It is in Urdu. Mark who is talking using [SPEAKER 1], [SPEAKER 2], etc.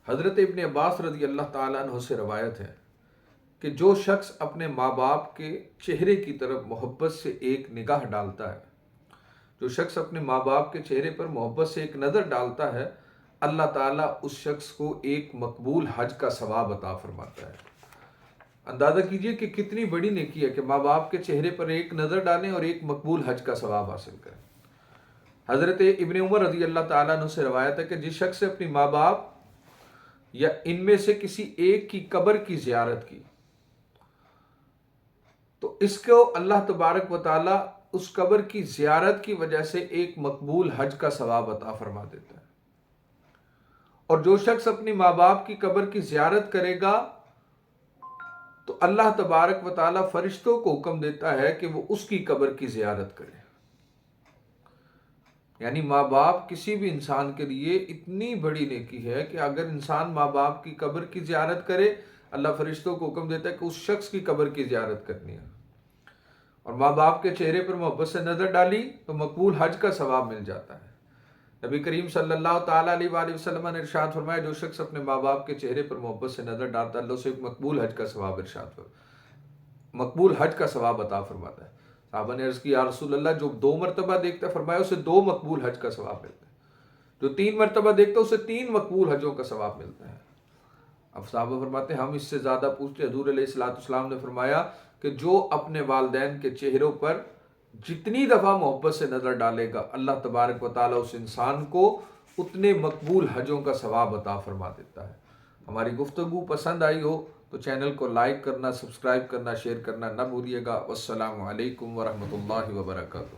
[SPEAKER 1] حضرت ابن عباس رضی اللہ تعالیٰ عنہ سے روایت ہے کہ جو شخص اپنے ماں باپ کے چہرے کی طرف محبت سے ایک نگاہ ڈالتا ہے، جو شخص اپنے ماں باپ کے چہرے پر محبت سے ایک نظر ڈالتا ہے، اللہ تعالیٰ اس شخص کو ایک مقبول حج کا ثواب عطا فرماتا ہے۔ اندازہ کیجئے کہ کتنی بڑی نیکی ہے کہ ماں باپ کے چہرے پر ایک نظر ڈالیں اور ایک مقبول حج کا ثواب حاصل کریں۔ حضرت ابن عمر رضی اللہ تعالیٰ عنہ سے روایت ہے کہ جس شخص سے اپنی ماں باپ یا ان میں سے کسی ایک کی قبر کی زیارت کی تو اس کو اللہ تبارک و تعالی اس قبر کی زیارت کی وجہ سے ایک مقبول حج کا ثواب عطا فرما دیتا ہے۔ اور جو شخص اپنی ماں باپ کی قبر کی زیارت کرے گا تو اللہ تبارک و تعالی فرشتوں کو حکم دیتا ہے کہ وہ اس کی قبر کی زیارت کرے۔ یعنی ماں باپ کسی بھی انسان کے لیے اتنی بڑی نیکی ہے کہ اگر انسان ماں باپ کی قبر کی زیارت کرے، اللہ فرشتوں کو حکم دیتا ہے کہ اس شخص کی قبر کی زیارت کرنی ہے۔ اور ماں باپ کے چہرے پر محبت سے نظر ڈالی تو مقبول حج کا ثواب مل جاتا ہے۔ نبی کریم صلی اللہ تعالیٰ علیہ وآلہ وسلم نے ارشاد فرمایا جو شخص اپنے ماں باپ کے چہرے پر محبت سے نظر ڈالتا ہے اللہ اسے ایک مقبول حج کا ثواب مقبول حج کا ثواب عطا فرماتا ہے۔ صحابہ نے عرض کی یا رسول اللہ جو 2 مرتبہ دیکھتا ہے، فرمایا اسے 2 مقبول حج کا ثواب ملتا ہے، جو 3 مرتبہ دیکھتا ہے اسے 3 مقبول حجوں کا ثواب ملتا ہے۔ اب صحابہ فرماتے ہیں ہم اس سے زیادہ پوچھتے، حضور علیہ الصلوۃ والسلام نے فرمایا کہ جو اپنے والدین کے چہروں پر جتنی دفعہ محبت سے نظر ڈالے گا اللہ تبارک و تعالیٰ اس انسان کو اتنے مقبول حجوں کا ثواب عطا فرما دیتا ہے۔ ہماری گفتگو پسند آئی ہو تو چینل کو لائک کرنا، سبسکرائب کرنا، شیئر کرنا نہ بھولیے گا۔ والسلام علیکم ورحمۃ اللہ وبرکاتہ۔